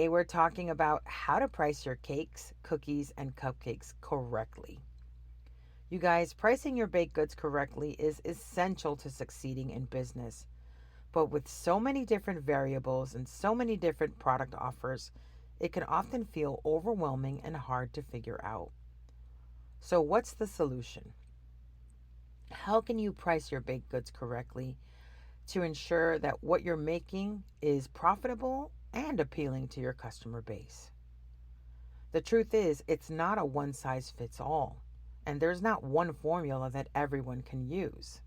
Today we're talking about how to price your cakes, cookies, and cupcakes correctly. You guys, pricing your baked goods correctly is essential to succeeding in business. But with so many different variables and so many different product offers, it can often feel overwhelming and hard to figure out. So, what's the solution? How can you price your baked goods correctly to ensure that what you're making is profitable and appealing to your customer base? The truth is, it's not a one size fits all, and there's not one formula that everyone can use.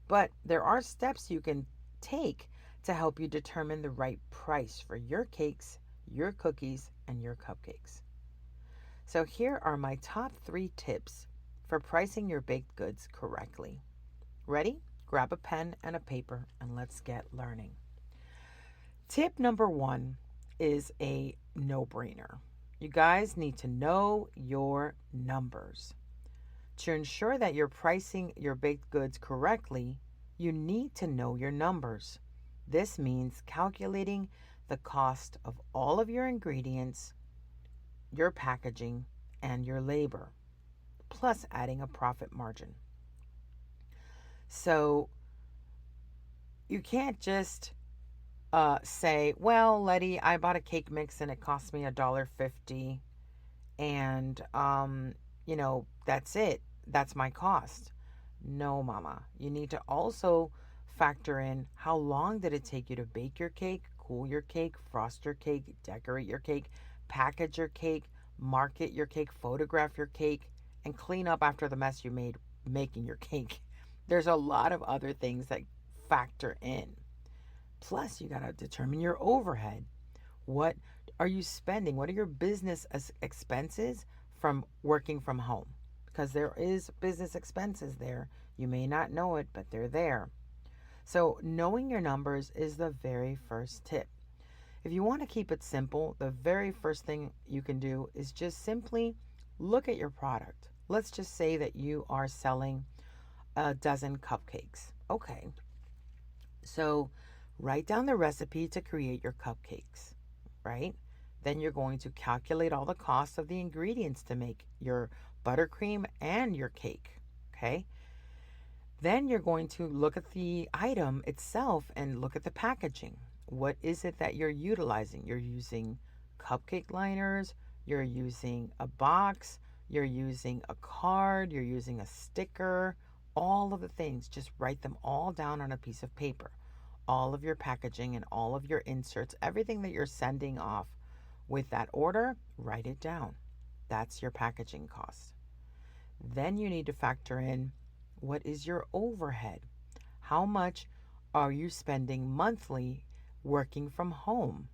But there are steps you can take to help you determine the right price for your cakes, your cookies, and your cupcakes. So here are my top 3 tips for pricing your baked goods correctly. Ready? Grab a pen and a paper and let's get learning. Tip number 1 is a no-brainer. You guys need to know your numbers. To ensure that you're pricing your baked goods correctly, you need to know your numbers. This means calculating the cost of all of your ingredients, your packaging, and your labor, plus adding a profit margin. So you can't just say, well, Letty, I bought a cake mix and it cost me $1.50 and that's it. That's my cost. No, mama. You need to also factor in how long did it take you to bake your cake, cool your cake, frost your cake, decorate your cake, package your cake, market your cake, photograph your cake, and clean up after the mess you made making your cake. There's a lot of other things that factor in. Plus, you got to determine your overhead. What are you spending? What are your business expenses from working from home? Because there is business expenses there. You may not know it, but they're there. So knowing your numbers is the very first tip. If you want to keep it simple, the very first thing you can do is just simply look at your product. Let's just say that you are selling a dozen cupcakes. Okay. So write down the recipe to create your cupcakes, right? Then you're going to calculate all the costs of the ingredients to make your buttercream and your cake, okay? Then you're going to look at the item itself and look at the packaging. What is it that you're utilizing? You're using cupcake liners, you're using a box, you're using a card, you're using a sticker, all of the things. Just write them all down on a piece of paper. All of your packaging and all of your inserts, everything that you're sending off with that order, write it down. That's your packaging cost. Then you need to factor in what is your overhead? How much are you spending monthly working from home?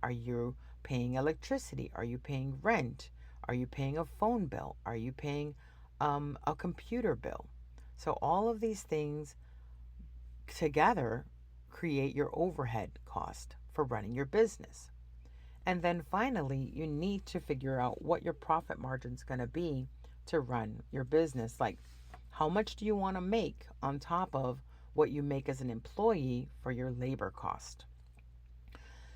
Are you paying electricity? Are you paying rent? Are you paying a phone bill? Are you paying a computer bill? So all of these things together create your overhead cost for running your business. And then finally, you need to figure out what your profit margin is going to be to run your business. Like, how much do you want to make on top of what you make as an employee for your labor cost?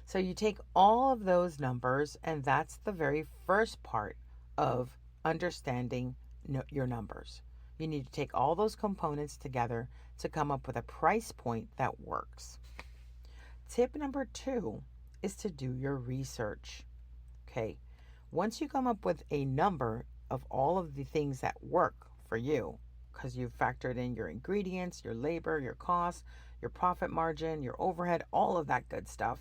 So you take all of those numbers, and that's the very first part of understanding your numbers. You need to take all those components together to come up with a price point that works. Tip number 2 is to do your research. Okay, once you come up with a number of all of the things that work for you, because you've factored in your ingredients, your labor, your costs, your profit margin, your overhead, all of that good stuff,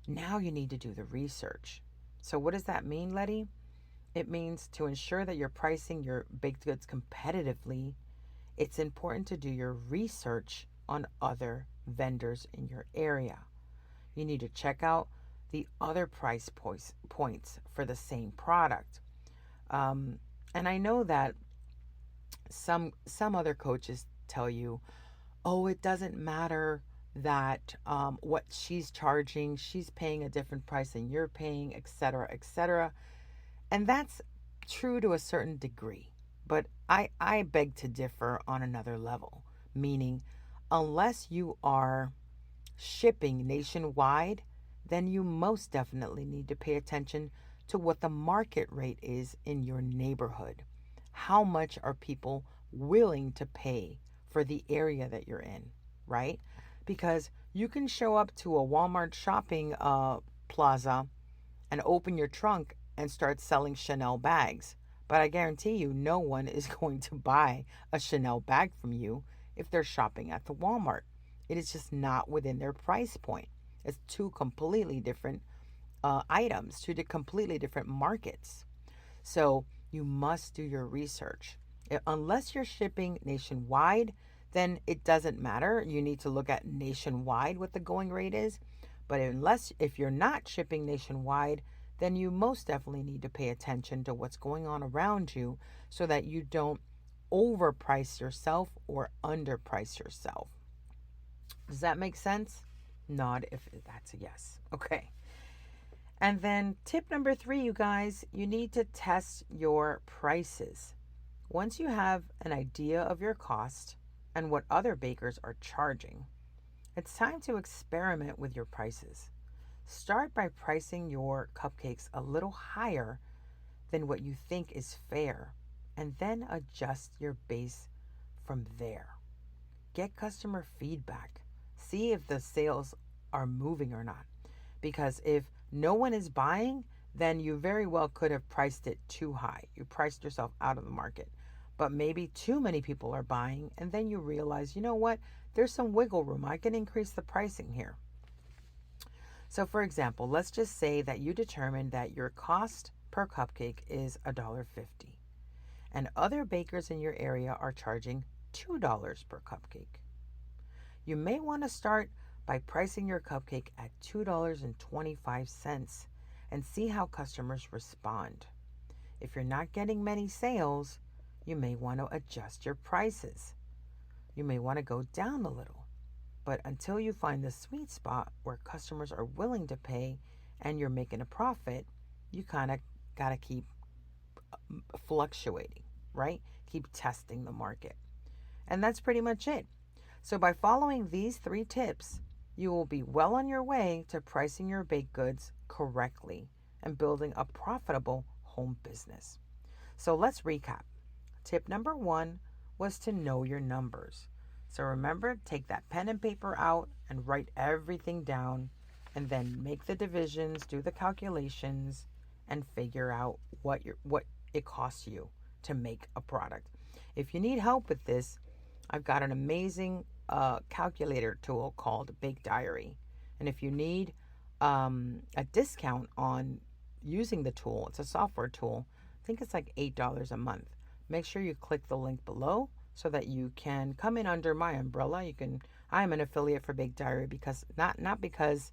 now you need to do the research. So what does that mean, Letty? It means to ensure that you're pricing your baked goods competitively, it's important to do your research on other vendors in your area. You need to check out the other price points for the same product. And I know that some other coaches tell you, oh, it doesn't matter that what she's charging, she's paying a different price than you're paying, etc., etc. And that's true to a certain degree. But I beg to differ on another level, meaning unless you are shipping nationwide, then you most definitely need to pay attention to what the market rate is in your neighborhood. How much are people willing to pay for the area that you're in, right? Because you can show up to a Walmart shopping plaza and open your trunk and start selling Chanel bags. But I guarantee you, no one is going to buy a Chanel bag from you if they're shopping at the Walmart. It is just not within their price point. It's two completely different items, completely different markets. So you must do your research. Unless you're shipping nationwide, then it doesn't matter. You need to look at nationwide what the going rate is. But if you're not shipping nationwide, then you most definitely need to pay attention to what's going on around you so that you don't overprice yourself or underprice yourself. Does that make sense? Nod if that's a yes. Okay. And then tip number 3, you guys, you need to test your prices. Once you have an idea of your cost and what other bakers are charging, it's time to experiment with your prices. Start by pricing your cupcakes a little higher than what you think is fair, and then adjust your base from there. Get customer feedback. See if the sales are moving or not. Because if no one is buying, then you very well could have priced it too high. You priced yourself out of the market. But maybe too many people are buying, and then you realize, you know what? There's some wiggle room. I can increase the pricing here. So for example, let's just say that you determine that your cost per cupcake is $1.50, and other bakers in your area are charging $2 per cupcake. You may want to start by pricing your cupcake at $2.25 and see how customers respond. If you're not getting many sales, you may want to adjust your prices. You may want to go down a little. But until you find the sweet spot where customers are willing to pay and you're making a profit, you kind of got to keep fluctuating, right? Keep testing the market. And that's pretty much it. So by following these 3 tips, you will be well on your way to pricing your baked goods correctly and building a profitable home business. So let's recap. Tip number 1 was to know your numbers. So remember, take that pen and paper out and write everything down, and then make the divisions, do the calculations, and figure out what it costs you to make a product. If you need help with this, I've got an amazing calculator tool called Bake Diary. And if you need a discount on using the tool, it's a software tool. I think it's like $8 a month. Make sure you click the link below so that you can come in under my umbrella. I'm an affiliate for Bake Diary because not because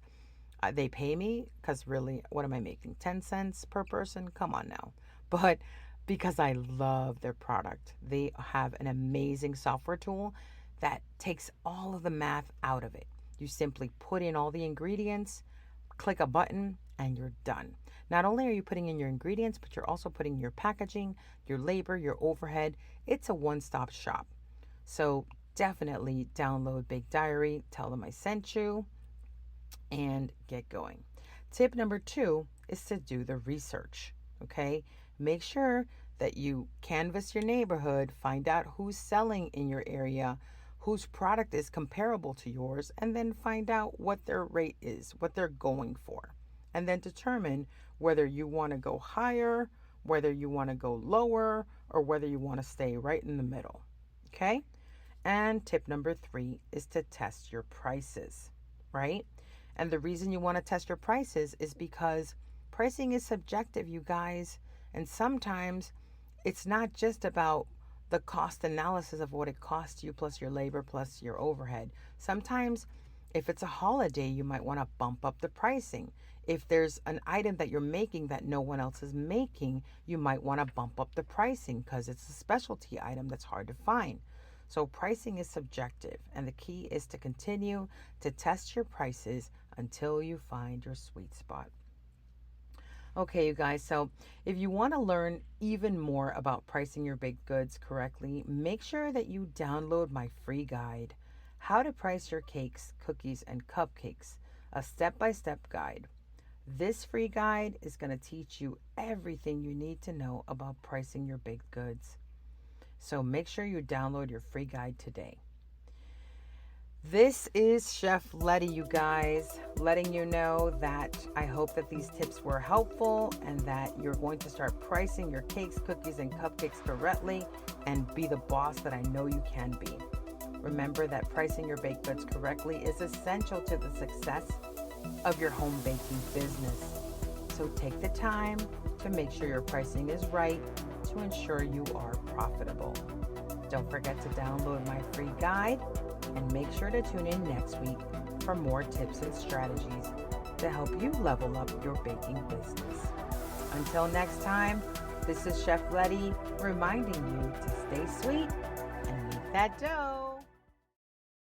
they pay me, because really, what am I making? 10 cents per person? Come on now. But because I love their product. They have an amazing software tool that takes all of the math out of it. You simply put in all the ingredients, click a button, and you're done. Not only are you putting in your ingredients, but you're also putting your packaging, your labor, your overhead. It's a one-stop shop. So definitely download Bake Diary, tell them I sent you, and get going. Tip number 2 is to do the research, okay? Make sure that you canvass your neighborhood, find out who's selling in your area, whose product is comparable to yours, and then find out what their rate is, what they're going for. And then determine whether you want to go higher, whether you want to go lower, or whether you want to stay right in the middle. Okay? And tip number 3 is to test your prices, right? And the reason you want to test your prices is because pricing is subjective, you guys. And sometimes it's not just about the cost analysis of what it costs you plus your labor plus your overhead. Sometimes if it's a holiday, you might want to bump up the pricing. If there's an item that you're making that no one else is making, you might want to bump up the pricing because it's a specialty item that's hard to find. So pricing is subjective, and the key is to continue to test your prices until you find your sweet spot. Okay, you guys, so if you want to learn even more about pricing your baked goods correctly, make sure that you download my free guide, How to Price Your Cakes, Cookies, and Cupcakes, a step-by-step guide. This free guide is going to teach you everything you need to know about pricing your baked goods. So make sure you download your free guide today. This is Chef Letty, you guys, letting you know that I hope that these tips were helpful and that you're going to start pricing your cakes, cookies, and cupcakes correctly and be the boss that I know you can be. Remember that pricing your baked goods correctly is essential to the success of your home baking business. So take the time to make sure your pricing is right to ensure you are profitable. Don't forget to download my free guide and make sure to tune in next week for more tips and strategies to help you level up your baking business. Until next time, this is Chef Letty reminding you to stay sweet and make that dough.